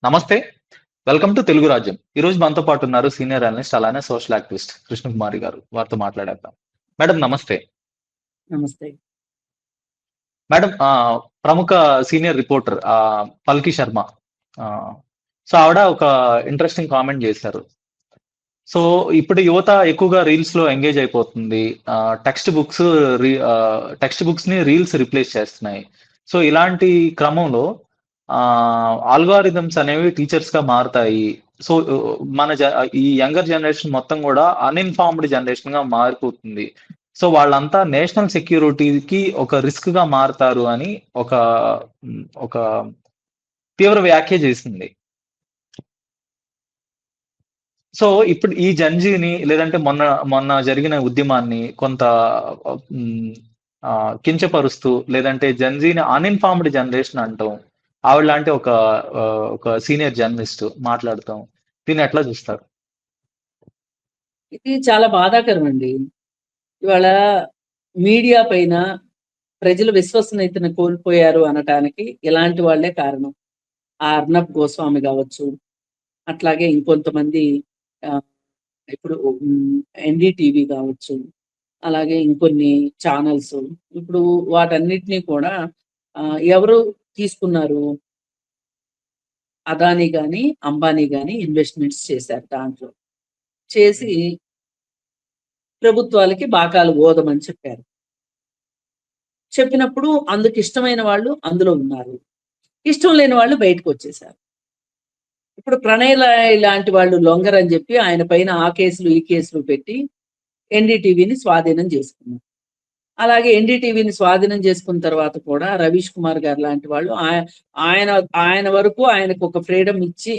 నమస్తే. Welcome to Telugu రాజ్యం. ఈరోజు మనతో పాటు ఉన్నారు సీనియర్ అనలిస్ట్ అలానే సోషల్ యాక్టివిస్ట్ కృష్ణకుమారి గారు. వారితో మాట్లాడేద్దాం. మేడం నమస్తే. నమస్తే. మేడం ప్రముఖ సీనియర్ రిపోర్టర్ పల్కి శర్మ. సో ఆవిడ ఒక ఇంట్రెస్టింగ్ కామెంట్ చేశారు. సో ఇప్పుడు యువత ఎక్కువగా రీల్స్ లో ఎంగేజ్ అయిపోతుంది. టెక్స్ట్ బుక్స్ ని రీల్స్ రిప్లేస్ చేస్తున్నాయి. సో ఇలాంటి క్రమంలో ఆల్గారిథమ్స్ అనేవి టీచర్స్ గా మారుతాయి. సో ఈ యంగర్ జనరేషన్ మొత్తం కూడా అన్ఇన్ఫార్మ్డ్ జనరేషన్ గా మారిపోతుంది. సో వాళ్ళంతా నేషనల్ సెక్యూరిటీకి ఒక రిస్క్ గా మారుతారు అని ఒక తీవ్ర వ్యాఖ్య చేసింది. సో ఇప్పుడు ఈ జంజీని లేదంటే మొన్న జరిగిన ఉద్యమాన్ని కొంత కించపరుస్తూ లేదంటే జంజీని అన్ఇన్ఫార్మ్డ్ జనరేషన్ అంటాం. ఆవిడ లాంటి ఒక సీనియర్ జర్నలిస్ట్ మాట్లాడతాం. దీన్ని ఎట్లా చూస్తారు? ఇది చాలా బాధాకరం అండి. ఇవాళ మీడియా పైన ప్రజలు విశ్వసనీయతను కోల్పోయారు అనటానికి ఇలాంటి వాళ్లే కారణం. అర్నబ్ గోస్వామి కావచ్చు, అట్లాగే ఇంకొంతమంది ఇప్పుడు ఎన్డీటీవీ కావచ్చు, అలాగే ఇంకొన్ని ఛానల్స్. ఇప్పుడు వాటన్నిటినీ కూడా ఎవరు తీసుకున్నారు? అదానీ కానీ అంబానీ కానీ ఇన్వెస్ట్మెంట్స్ చేశారు. దాంట్లో చేసి ప్రభుత్వాలకి బాకాలు ఓదమని చెప్పారు. చెప్పినప్పుడు అందుకు ఇష్టమైన వాళ్ళు అందులో ఉన్నారు, ఇష్టం లేని వాళ్ళు బయటకు వచ్చేసారు. ఇప్పుడు ప్రణయ్ లాంటి వాళ్ళు లొంగరని చెప్పి ఆయన పైన ఆ కేసులు ఈ కేసులు పెట్టి ఎన్డీటీవీని స్వాధీనం చేసుకున్నారు. అలాగే ఎన్డీటీవీని స్వాధీనం చేసుకున్న తర్వాత కూడా రవీష్ కుమార్ గారు లాంటి వాళ్ళు ఆయన వరకు ఆయనకు ఒక ఫ్రీడమ్ ఇచ్చి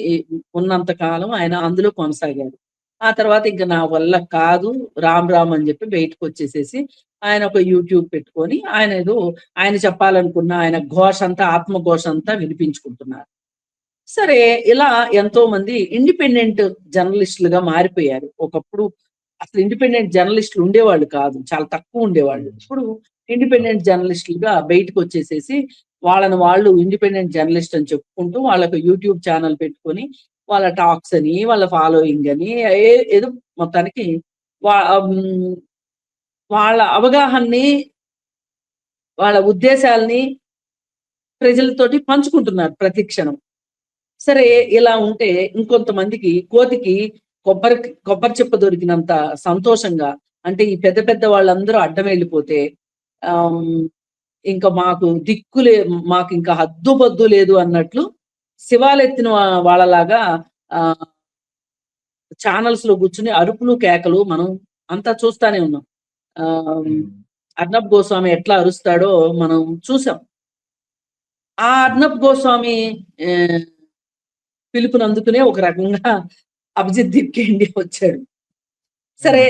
ఉన్నంత కాలం ఆయన అందులో కొనసాగారు. ఆ తర్వాత ఇంకా నా వల్ల కాదు రామ్ అని చెప్పి బయటకు వచ్చేసేసి ఆయన ఒక యూట్యూబ్ పెట్టుకొని ఆయన చెప్పాలనుకున్న ఆయన ఘోష అంతా ఆత్మఘోష అంతా వినిపించుకుంటున్నారు. సరే, ఇలా ఎంతో మంది ఇండిపెండెంట్ జర్నలిస్టులుగా మారిపోయారు. ఒకప్పుడు అసలు ఇండిపెండెంట్ జర్నలిస్టులు ఉండేవాళ్ళు కాదు, చాలా తక్కువ ఉండేవాళ్ళు. ఇప్పుడు ఇండిపెండెంట్ జర్నలిస్టులుగా బయటకు వచ్చేసేసి వాళ్ళు ఇండిపెండెంట్ జర్నలిస్ట్ అని చెప్పుకుంటూ వాళ్ళకు యూట్యూబ్ ఛానల్ పెట్టుకొని వాళ్ళ టాక్స్ అని వాళ్ళ ఫాలోయింగ్ అని ఏదో మొత్తానికి వాళ్ళ అవగాహనని వాళ్ళ ఉద్దేశాలని ప్రజలతోటి పంచుకుంటున్నారు ప్రతి క్షణం. సరే, ఇలా ఉంటే ఇంకొంతమందికి కోతికి కొబ్బరి చెప్ప దొరికినంత సంతోషంగా, అంటే ఈ పెద్ద పెద్ద వాళ్ళందరూ అడ్డం వెళ్ళిపోతే ఇంకా మాకు మాకు ఇంకా హద్దుబద్దు లేదు అన్నట్లు శివాలెత్తిన వాళ్ళలాగా ఛానల్స్ లో కూర్చుని అరుపులు కేకలు మనం అంతా చూస్తానే ఉన్నాం. అర్నబ్ గోస్వామి ఎట్లా అరుస్తాడో మనం చూసాం. ఆ అర్నబ్ గోస్వామి పిలుపునందుకునే ఒక రకంగా అభిజిత్ దీప్కి ఇండియా వచ్చాడు. సరే,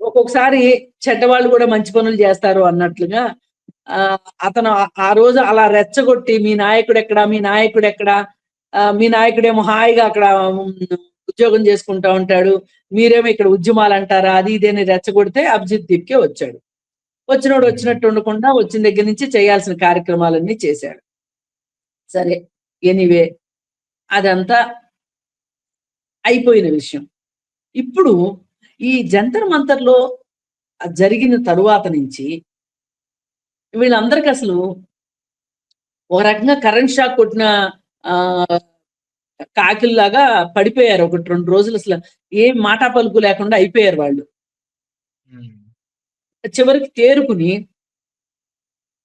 ఒక్కొక్కసారి చెడ్డవాళ్ళు కూడా మంచి పనులు చేస్తారు అన్నట్లుగా అతను ఆ రోజు అలా రెచ్చగొట్టి మీ నాయకుడు ఎక్కడా, మీ నాయకుడేమో హాయిగా అక్కడ ఉద్యోగం చేసుకుంటా ఉంటాడు, మీరేమో ఇక్కడ ఉద్యమాలు అంటారా, అది ఇదేని రెచ్చగొడితే అభిజిత్ దీప్కే వచ్చాడు. వచ్చినోడు వచ్చినట్టు ఉండకుండా వచ్చిన దగ్గర నుంచి చేయాల్సిన కార్యక్రమాలన్నీ చేశాడు. సరే, ఎనీవే అదంతా అయిపోయిన విషయం. ఇప్పుడు ఈ జంతర్ మంతర్లో జరిగిన తరువాత నుంచి వీళ్ళందరికీ అసలు ఒక రకంగా కరెంట్ షాక్ కొట్టిన కాకిల్లాగా పడిపోయారు. 1-2 రోజులు అసలు ఏం మాటా పలుకు లేకుండా అయిపోయారు వాళ్ళు. చివరికి తేరుకుని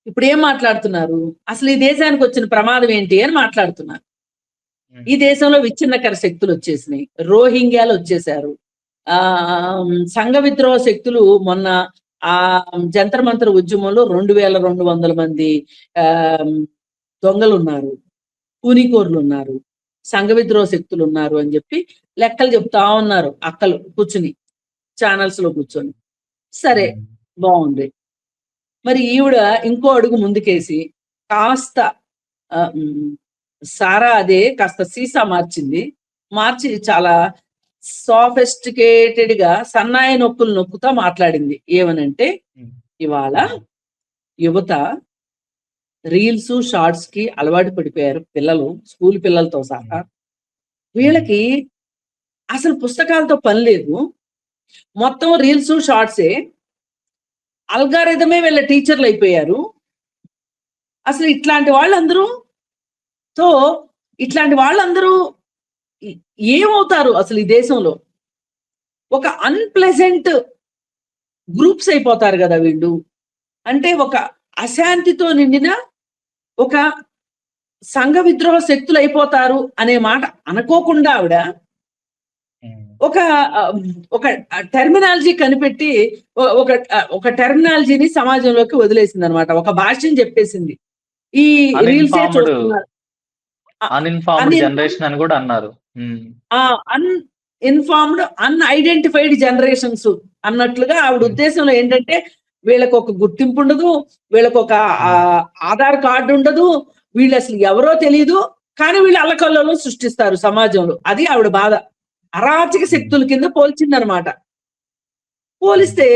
ఇప్పుడు ఏం మాట్లాడుతున్నారు? అసలు ఈ దేశానికి వచ్చిన ప్రమాదం ఏంటి అని మాట్లాడుతున్నారు. ఈ దేశంలో విచ్ఛిన్నకర శక్తులు వచ్చేసినాయి, రోహింగ్యాలు వచ్చేసారు, సంఘ విద్రోహ శక్తులు. మొన్న ఆ జంతర్ మంతర్ ఉద్యమంలో 2200 మంది దొంగలు ఉన్నారు, కూనీకోర్లు ఉన్నారు, సంఘ విద్రోహ శక్తులు ఉన్నారు అని చెప్పి లెక్కలు చెప్తా ఉన్నారు అక్కలు కూర్చుని ఛానల్స్ లో కూర్చొని. సరే, బాగుంది. మరి ఈవిడ ఇంకో అడుగు ముందుకేసి కాస్త కాస్త సీసా మార్చి చాలా సాఫిస్టికేటెడ్ గా సన్నాయి నొక్కులు నొక్కుతా మాట్లాడింది. ఏమనంటే, ఇవాళ యువత రీల్స్ షార్ట్స్ కి అలవాటు పడిపోయారు, పిల్లలు, స్కూల్ పిల్లలతో సహా. వీళ్ళకి అసలు పుస్తకాలతో పని లేదు. మొత్తం రీల్స్, షార్ట్సే. అల్గారిథమే వీళ్ళ టీచర్లు అయిపోయారు. అసలు తో ఇట్లాంటి వాళ్ళందరూ ఎ ఏమవుతారు అసలు ఈ దేశంలో? ఒక అన్‌ప్లెజెంట్ గ్రూప్స్ అయిపోతారు గదా వీళ్ళు. అంటే ఒక అశాంతితో నిండిన ఒక సంఘ విద్రోహ శక్తులయిపోతారు అనే మాట అనుకోకుండా ఆవిడ ఒక ఒక టెర్మినాలజీ కనిపెట్టి ఒక టెర్మినాలజీని సమాజంలోకి వదిలేసిందనమాట. ఒక భాష్యం చెప్పేసింది. ఈ రీల్సే అన్‌ఇన్ఫార్మ్డ్ చూస్తున్నారు. అన్‌ఇన్ఫార్మ్డ్ అన్‌ఇన్ఫార్మ్డ్ జనరేషన్ అని గూడా అన్నారు. అన్‌ఇన్ఫార్మ్డ్, అన్‌ఐడెంటిఫైడ్ జనరేషన్స్ అన్నట్లుగా ఆవిడ ఉద్దేశంలో ఏంటంటే, వీళ్ళకొక గుర్తింపు ఉండదు. వీళ్ళకొక ఆధార్ కార్డ్ ఉండదు. వీళ్ళసలు ఎవరో తెలీదు. కానీ వీళ్ళు అల్లకల్లోలం సృష్టిస్తారు సమాజంలో. అది ఆవిడ బాధ. అరాచక శక్తుల కింద పోల్చిందనమాట. పోలిస్తే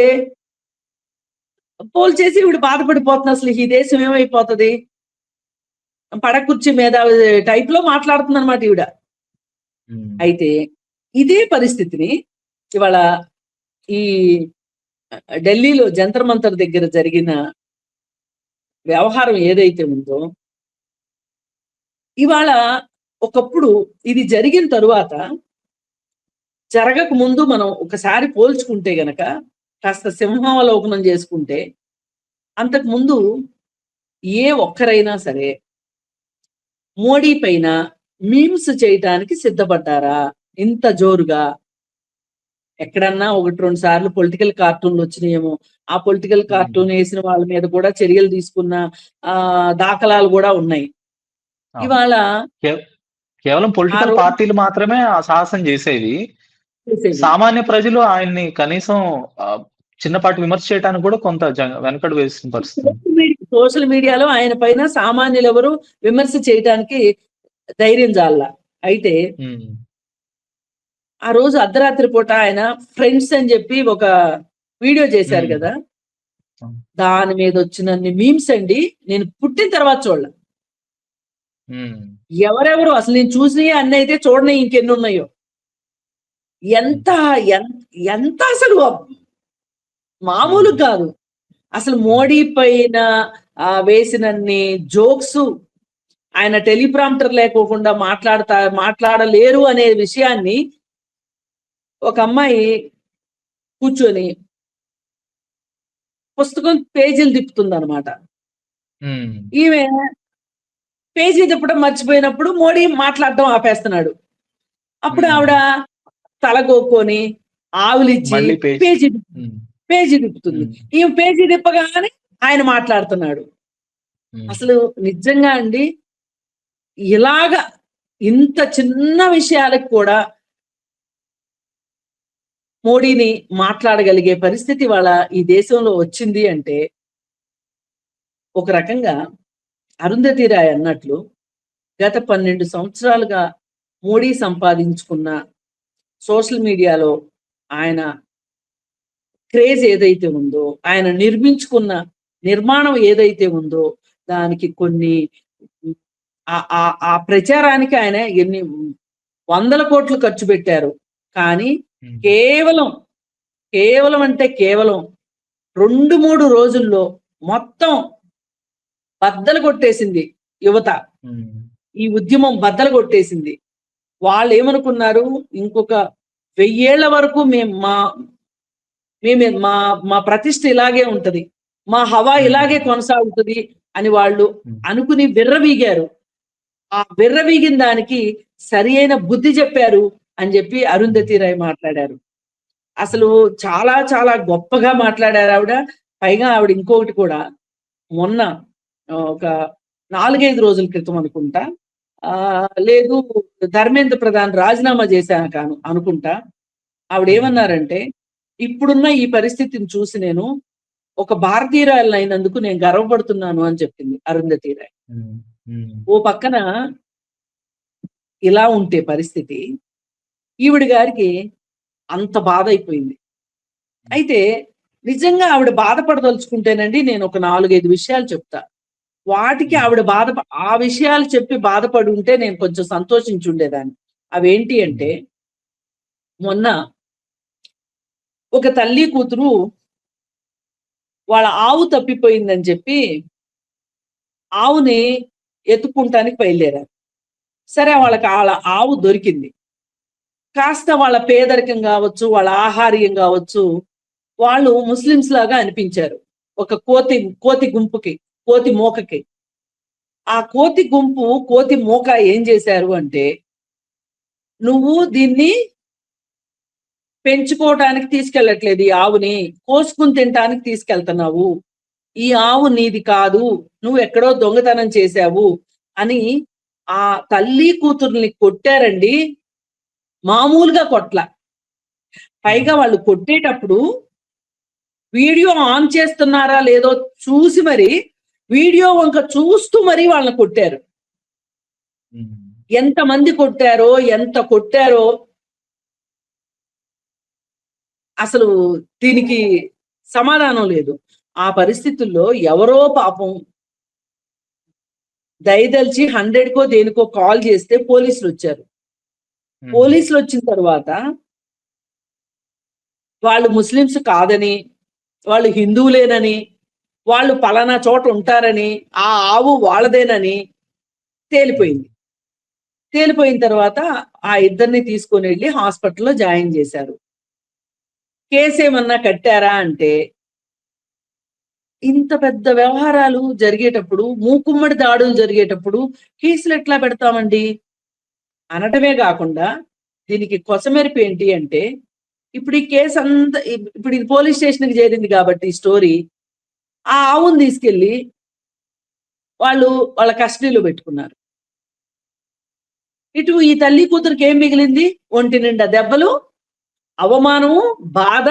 పోల్చేసి ఈవిడ బాధపడిపోతుంది. అసలు ఈ దేశం ఏమైపోతది? పడకుర్చీ మేధావి టైప్ లో మాట్లాడుతుందన్నమాట ఈవిడ. అయితే ఇదే పరిస్థితిని ఇవాళ ఈ ఢిల్లీలో జంతర్ మంతర్ దగ్గర జరిగిన వ్యవహారం ఏదైతే ఉందో, ఇవాళ ఒకప్పుడు ఇది జరిగిన తరువాత జరగక ముందు మనం ఒకసారి పోల్చుకుంటే గనక, కాస్త సింహావలోకనం చేసుకుంటే, అంతకు ముందు ఏ ఒక్కరైనా సరే మోడీ పైన మీమ్స్ చేయటానికి సిద్ధపడ్డారా ఇంత జోరుగా? ఎక్కడన్నా 1, 2 సార్లు పొలిటికల్ కార్టూన్లు వచ్చినాయేమో. ఆ పొలిటికల్ కార్టూన్ వేసిన వాళ్ళ మీద కూడా చర్యలు తీసుకున్న దాఖలాలు కూడా ఉన్నాయి. ఇవాళ కేవలం పొలిటికల్ పార్టీలు మాత్రమే ఆ సాహసం చేసేవి. సామాన్య ప్రజలు ఆయన్ని కనీసం చిన్నపాటి విమర్శ చేయడానికి కూడా కొంత వెనకడు వేసిన పరిస్థితి. సోషల్ మీడియాలో ఆయన పైన సామాన్యులు ఎవరు విమర్శ చేయడానికి ధైర్యం జాల. అయితే ఆ రోజు అర్ధరాత్రి పూట ఆయన ఫ్రెండ్స్ అని చెప్పి ఒక వీడియో చేశారు కదా, దాని మీద వచ్చినన్ని మీమ్స్ అండి నేను పుట్టిన తర్వాత చూడలే. ఎవరెవరు అసలు నేను చూసినవి అన్ని అయితే చూడని ఇంకెన్ని ఉన్నాయో. ఎంత ఎంత అసలు మామూలు కాదు. అసలు మోడీ పైన వేసినన్ని జోక్స్, ఆయన టెలిప్రాంప్టర్ లేకోకుండా మాట్లాడలేరు అనే విషయాన్ని ఒక అమ్మాయి కూర్చొని పుస్తకం పేజీలు తిప్పుతుంది అనమాట. ఈమె పేజీ తిప్పడం మర్చిపోయినప్పుడు మోడీ మాట్లాడటం ఆపేస్తున్నాడు. అప్పుడు ఆవిడ తలగొక్కొని ఆవులిచ్చి పేజీ తిప్పుతుంది. ఈమె పేజీ తిప్పగానే ఆయన మాట్లాడుతున్నాడు. అసలు నిజంగా అండి, ఇలాగా ఇంత చిన్న విషయాలకు కూడా మోడీని మాట్లాడగలిగే పరిస్థితి వాళ్ళ ఈ దేశంలో వచ్చింది అంటే, ఒక రకంగా అరుంధతి రాయ్ అన్నట్లు గత 12 సంవత్సరాలుగా మోడీ సంపాదించుకున్న సోషల్ మీడియాలో ఆయన క్రేజ్ ఏదైతే ఉందో, ఆయన నిర్మించుకున్న నిర్మాణం ఏదైతే ఉందో, దానికి కొన్ని ఆ ప్రచారానికి ఆయన ఎన్ని 100 కోట్లు ఖర్చు పెట్టారు. కానీ కేవలం అంటే కేవలం 2-3 రోజుల్లో మొత్తం బద్దలు కొట్టేసింది యువత. ఈ ఉద్యమం బద్దలు కొట్టేసింది. వాళ్ళు ఏమనుకున్నారు, ఇంకొక 1000 ఏళ్ల వరకు మా ప్రతిష్ట ఇలాగే ఉంటది, మా హవా ఇలాగే కొనసాగుతుంది అని వాళ్ళు అనుకుని విర్రవీగారు. ఆ విర్రవీగిన దానికి సరి అయిన బుద్ధి చెప్పారు అని చెప్పి అరుంధతి రాయ్ మాట్లాడారు. అసలు చాలా చాలా గొప్పగా మాట్లాడారు ఆవిడ. పైగా ఆవిడ ఇంకొకటి కూడా, మొన్న ఒక 4-5 రోజుల క్రితం అనుకుంటా, లేదు ధర్మేంద్ర ప్రధాన్ రాజీనామా చేశాను అనుకుంటా, ఆవిడ ఏమన్నారంటే, ఇప్పుడున్న ఈ పరిస్థితిని చూసి నేను ఒక భారతీయురాలు అయినందుకు నేను గర్వపడుతున్నాను అని చెప్పింది అరుంధతి రాయ్. ఓ పక్కన ఇలా ఉంటే పరిస్థితి, ఈవిడ గారికి అంత బాధ అయిపోయింది. అయితే నిజంగా ఆవిడ బాధపడదలుచుకుంటేనండి నేను ఒక 4-5 విషయాలు చెప్తా. వాటికి ఆవిడ ఆ విషయాలు చెప్పి బాధపడి ఉంటే నేను కొంచెం సంతోషించి ఉండేదాన్ని. అవేంటి అంటే, మొన్న ఒక తల్లి కూతురు వాళ్ళ ఆవు తప్పిపోయిందని చెప్పి ఆవుని ఎత్తుకుంటానికి బయలుదేరారు. సరే వాళ్ళకి వాళ్ళ ఆవు దొరికింది. కాస్త వాళ్ళ పేదరికం కావచ్చు, వాళ్ళ ఆహార్యం కావచ్చు, వాళ్ళు ముస్లిమ్స్ లాగా అనిపించారు. ఒక కోతి గుంపుకి, కోతి మోకకి. ఆ కోతి గుంపు, కోతి మోక ఏం చేశారు అంటే, నువ్వు దీన్ని పెంచుకోవటానికి తీసుకెళ్ళట్లేదు, ఈ ఆవుని కోసుకుని తినటానికి తీసుకెళ్తున్నావు, ఈ ఆవు నీది కాదు, నువ్వు ఎక్కడో దొంగతనం చేశావు అని ఆ తల్లి కూతుర్ని కొట్టారండి. మామూలుగా కొట్ల. పైగా వాళ్ళు కొట్టేటప్పుడు వీడియో ఆన్ చేస్తున్నారా లేదో చూసి మరి వీడియో వంక చూస్తూ మరి వాళ్ళని కొట్టారు. ఎంతమంది కొట్టారో, ఎంత కొట్టారో అసలు దీనికి సమాధానం లేదు. ఆ పరిస్థితుల్లో ఎవరో పాపం దయదలిచి 100కో దేనికో కాల్ చేస్తే పోలీసులు వచ్చారు. పోలీసులు వచ్చిన తర్వాత వాళ్ళు ముస్లిమ్స్ కాదని, వాళ్ళు హిందువులేనని, వాళ్ళు పలానా చోట ఉంటారని, ఆ ఆవు వాళ్ళదేనని తేలిపోయింది. తేలిపోయిన తర్వాత ఆ ఇద్దరిని తీసుకొని వెళ్ళి హాస్పిటల్లో జాయిన్ చేశారు. కేసు ఏమన్నా కట్టారా అంటే, ఇంత పెద్ద వ్యవహారాలు జరిగేటప్పుడు, మూకుమ్మడి దాడులు జరిగేటప్పుడు కేసులు ఎట్లా పెడతామండి అనటమే కాకుండా, దీనికి కొసమెరుపు ఏంటి అంటే, ఇప్పుడు ఈ కేసు అంతా ఇప్పుడు ఇది పోలీస్ స్టేషన్కి చేరింది కాబట్టి ఈ స్టోరీ, ఆ ఆవును తీసుకెళ్ళి వాళ్ళ కస్టడీలో పెట్టుకున్నారు. ఇటు ఈ తల్లి కూతురికి ఏం మిగిలింది? ఒంటి నిండా దెబ్బలు, అవమానము, బాధ.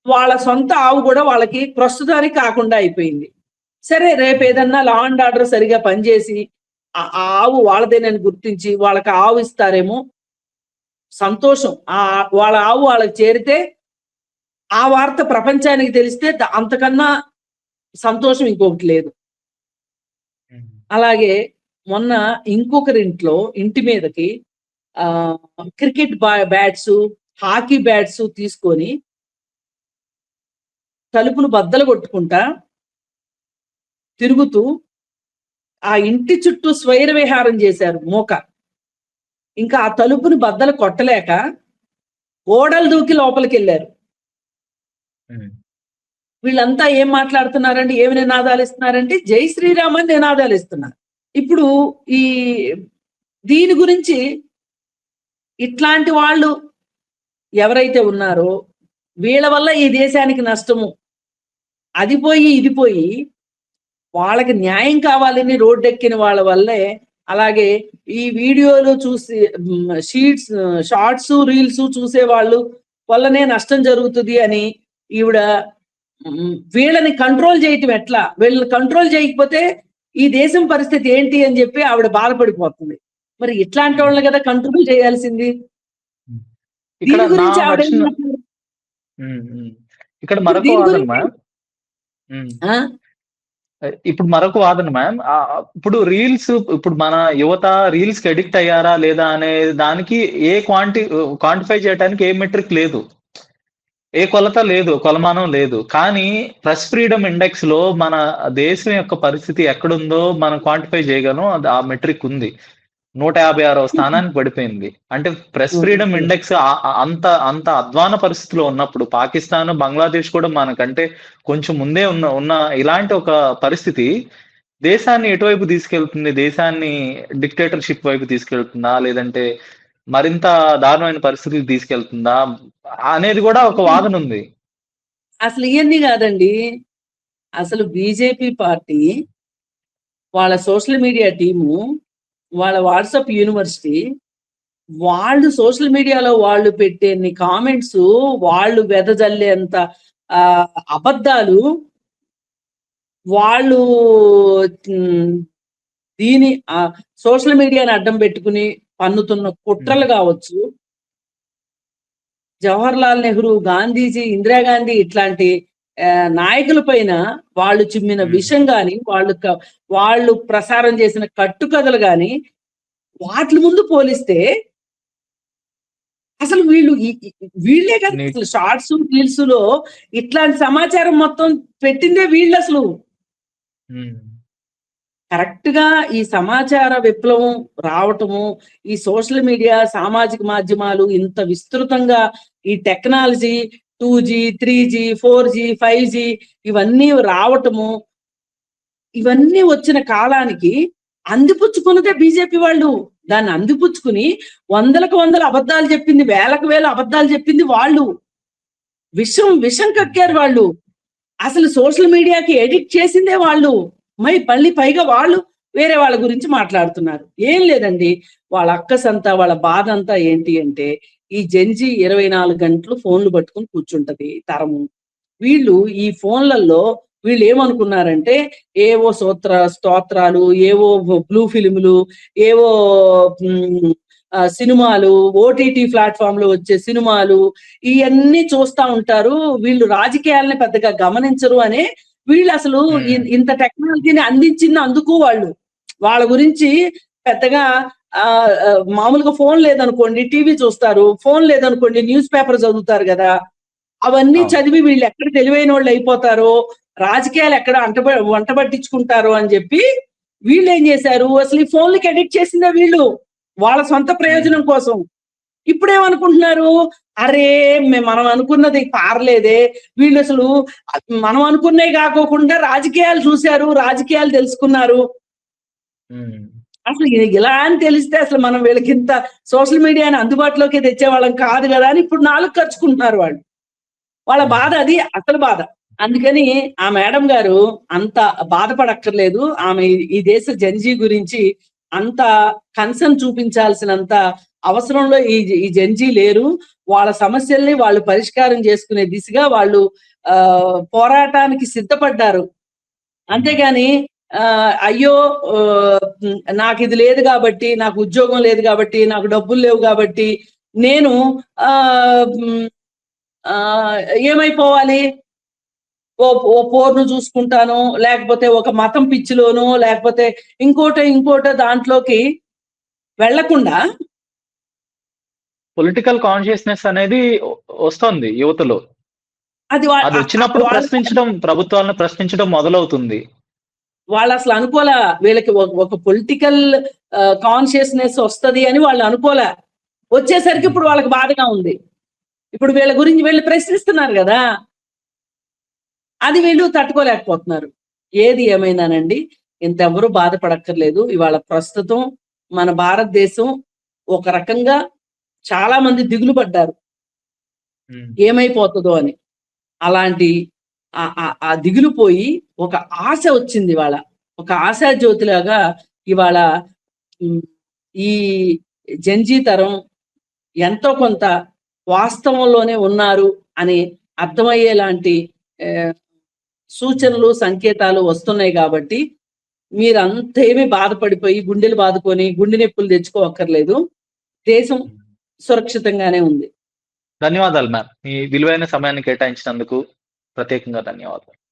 వాళ్ళ సొంత ఆవు కూడా వాళ్ళకి ప్రస్తుతానికి కాకుండా అయిపోయింది. సరే, రేపు ఏదన్నా లా అండ్ ఆర్డర్ సరిగా పనిచేసి ఆ ఆవు వాళ్ళదేనని గుర్తించి వాళ్ళకి ఆవు ఇస్తారేమో, సంతోషం. వాళ్ళ ఆవు వాళ్ళకి చేరితే ఆ వార్త ప్రపంచానికి తెలిస్తే అంతకన్నా సంతోషం ఇంకొకటి లేదు. అలాగే మొన్న ఇంటి మీదకి క్రికెట్ బ్యాట్స్, హాకీ బ్యాట్స్ తీసుకొని తలుపులు బద్దలు కొట్టుకుంటా తిరుగుతూ ఆ ఇంటి చుట్టూ స్వైర విహారం చేశారు మోక. ఇంకా ఆ తలుపుని బద్దలు కొట్టలేక గోడలు దూకి లోపలికి వెళ్ళారు. వీళ్ళంతా ఏం మాట్లాడుతున్నారంటే, ఏమి నినాదాలు ఇస్తున్నారంటే, జై శ్రీరామ్ అని నినాదాలు ఇస్తున్నారు. ఇప్పుడు దీని గురించి ఇట్లాంటి వాళ్ళు ఎవరైతే ఉన్నారో వీళ్ళ వల్ల ఈ దేశానికి నష్టము, అది పోయి ఇది పోయి, వాళ్ళకి న్యాయం కావాలని రోడ్డెక్కిన వాళ్ళ వల్లే, అలాగే ఈ వీడియోలు చూసి షార్ట్స్, రీల్స్ చూసే వాళ్ళు వల్లనే నష్టం జరుగుతుంది అని ఈవిడ వీళ్ళని కంట్రోల్ చేయటం ఎట్లా, వీళ్ళని కంట్రోల్ చేయకపోతే ఈ దేశం పరిస్థితి ఏంటి అని చెప్పి ఆవిడ బాధపడిపోతుంది. మరి ఇట్లాంటి వాళ్ళని కదా కంట్రోల్ చేయాల్సింది. ఇక్కడ మరొక వాదన మ్యామ్, ఇప్పుడు మరొక వాదన మ్యామ్, ఇప్పుడు రీల్స్, ఇప్పుడు మన యువత రీల్స్ కి అడిక్ట్ అయ్యారా లేదా అనే దానికి ఏ క్వాంటిఫై చేయడానికి ఏ మెట్రిక్ లేదు, ఏ కొలత లేదు, కొలమానం లేదు. కానీ ప్రెస్ ఫ్రీడమ్ ఇండెక్స్ లో మన దేశం యొక్క పరిస్థితి ఎక్కడుందో మనం క్వాంటిఫై చేయగలం. ఆ మెట్రిక్ ఉంది. 156వ స్థానానికి పడిపోయింది. అంటే ప్రెస్ ఫ్రీడమ్ ఇండెక్స్ అంత అధ్వాన పరిస్థితిలో ఉన్నప్పుడు, పాకిస్తాన్, బంగ్లాదేశ్ కూడా మనకంటే కొంచెం ముందే ఉన్న ఇలాంటి ఒక పరిస్థితి దేశాన్ని ఎటువైపు తీసుకెళ్తుంది? దేశాన్ని డిక్టేటర్షిప్ వైపు తీసుకెళ్తుందా, లేదంటే మరింత దారుణమైన పరిస్థితులు తీసుకెళ్తుందా అనేది కూడా ఒక వాదన ఉంది. అసలు ఇవన్నీ కాదండి, అసలు బీజేపీ పార్టీ వాళ్ళ సోషల్ మీడియా టీము, వాళ్ళ వాట్సాప్ యూనివర్సిటీ, వాళ్ళు సోషల్ మీడియాలో వాళ్ళు పెట్టే కామెంట్స్, వాళ్ళు వెదజల్లేంత అబద్ధాలు, వాళ్ళు దీని సోషల్ మీడియాని అడ్డం పెట్టుకుని పన్నుతున్న కుట్రలు కావచ్చు, జవహర్ లాల్ నెహ్రూ, గాంధీజీ, ఇందిరాగాంధీ ఇట్లాంటి నాయకుల పైన వాళ్ళు చిమ్మిన విషం గాని, వాళ్ళు ప్రసారం చేసిన కట్టుకథలు గాని, వాటి ముందు పోలిస్తే అసలు వీళ్ళే కదా నీ- అసలు షార్ట్స్ రీల్స్ లో ఇట్లాంటి సమాచారం మొత్తం పెట్టిందే వీళ్ళు అసలు. ఉమ్, కరెక్ట్ గా ఈ సమాచార విప్లవం రావటము, ఈ సోషల్ మీడియా, సామాజిక మాధ్యమాలు ఇంత విస్తృతంగా ఈ technology 2G 3G 4G 5G ఇవన్నీ రావటము, ఇవన్నీ వచ్చిన కాలానికి అందిపుచ్చుకున్నదే బీజేపీ వాళ్ళు. దాన్ని అందిపుచ్చుకుని వందలకు వందల అబద్ధాలు చెప్పింది, వేలకు వేల అబద్ధాలు చెప్పింది వాళ్ళు. విషం కక్కారు వాళ్ళు. అసలు సోషల్ మీడియాకి ఎడిట్ చేసిందే వాళ్ళు. మళ్ళీ పైగా వాళ్ళు వేరే వాళ్ళ గురించి మాట్లాడుతున్నారు. ఏం లేదండి, వాళ్ళ అక్కసంతా వాళ్ళ బాధ అంతా ఏంటి అంటే, ఈ జెన్జీ 24 గంటలు ఫోన్లు పట్టుకుని కూర్చుంటది తరము. వీళ్ళు ఈ ఫోన్లలో వీళ్ళు ఏమనుకున్నారంటే, ఏవో స్తోత్రాలు, ఏవో బ్లూ ఫిల్ములు, ఏవో సినిమాలు, ఓటీటీ ప్లాట్ఫామ్ లో వచ్చే సినిమాలు, ఇవన్నీ చూస్తా ఉంటారు. వీళ్ళు రాజకీయాలని పెద్దగా గమనించరు అనే వీళ్ళు అసలు ఇంత టెక్నాలజీని అందించింది అందుకు వాళ్ళు. వాళ్ళ గురించి పెద్దగా మామూలుగా ఫోన్ లేదనుకోండి టీవీ చూస్తారు, ఫోన్ లేదనుకోండి న్యూస్ పేపర్ చదువుతారు కదా. అవన్నీ చదివి వీళ్ళు ఎక్కడ తెలివైన వాళ్ళు అయిపోతారో, రాజకీయాలు ఎక్కడ వంట పట్టించుకుంటారో అని చెప్పి వీళ్ళు ఏం చేశారు, అసలు ఈ ఫోన్లకి ఎడిట్ చేసిందే వీళ్ళు వాళ్ళ సొంత ప్రయోజనం కోసం. ఇప్పుడేమనుకుంటున్నారు, అరే మనం అనుకున్నది పారలేదే, వీళ్ళు అసలు మనం అనుకున్నవి కాకోకుండా రాజకీయాలు చూశారు, రాజకీయాలు తెలుసుకున్నారు. అసలు ఇలా అని తెలిస్తే అసలు మనం వీళ్ళకి ఇంత సోషల్ మీడియాని అందుబాటులోకి తెచ్చేవాళ్ళం కాదు కదా అని ఇప్పుడు నాలుగు ఖర్చుకుంటున్నారు వాళ్ళు. వాళ్ళ బాధ అది, అసలు బాధ. అందుకని ఆ మేడం గారు అంత బాధపడక్కర్లేదు. ఆమె ఈ దేశ జెన్జీ గురించి అంత కన్సర్న్ చూపించాల్సినంత అవసరంలో ఈ జెన్జీ లేరు. వాళ్ళ సమస్యల్ని వాళ్ళు పరిష్కారం చేసుకునే దిశగా వాళ్ళు పోరాటానికి సిద్ధపడ్డారు. అంతేగాని అయ్యో నాకు ఇది లేదు కాబట్టి, నాకు ఉద్యోగం లేదు కాబట్టి, నాకు డబ్బులు లేవు కాబట్టి నేను ఏమైపోవాలి, ఓ పోర్ను చూసుకుంటాను, లేకపోతే ఒక మతం పిచ్చిలోను, లేకపోతే ఇంకోటో దాంట్లోకి వెళ్లకుండా పొలిటికల్ కాన్షియస్నెస్ అనేది వస్తుంది యువతలో. అది వచ్చినప్పుడు ప్రభుత్వాలను ప్రశ్నించడం మొదలవుతుంది. వాళ్ళు అసలు అనుకోలే వీళ్ళకి ఒక పొలిటికల్ కాన్షియస్నెస్ వస్తుంది అని వాళ్ళు అనుకోలే. వచ్చేసరికి ఇప్పుడు వాళ్ళకి బాధగా ఉంది. ఇప్పుడు వీళ్ళ గురించి వీళ్ళు ప్రశ్నిస్తున్నారు కదా, అది వీళ్ళు తట్టుకోలేకపోతున్నారు. ఏది ఏమైందానండి, ఇంతెవరూ బాధపడక్కర్లేదు. ఇవాళ ప్రస్తుతం మన భారతదేశం ఒక రకంగా చాలా మంది దిగులు పడ్డారు ఏమైపోతుందో అని. అలాంటి ఆ దిగులు పోయి ఒక ఆశ వచ్చింది ఇవాళ. ఒక ఆశా జ్యోతిలాగా ఇవాళ ఈ జెన్జీ తరం ఎంతో కొంత వాస్తవంలోనే ఉన్నారు అని అర్థమయ్యేలాంటి సూచనలు, సంకేతాలు వస్తున్నాయి. కాబట్టి మీరంతేమీ బాధపడిపోయి గుండెలు బాదుకొని గుండె నొప్పులు తెచ్చుకోవక్కర్లేదు. దేశం సురక్షితంగానే ఉంది. ధన్యవాదాలు మ్యామ్. మీ విలువైన సమయాన్ని కేటాయించినందుకు ప్రత్యేకంగా ధన్యవాదాలు.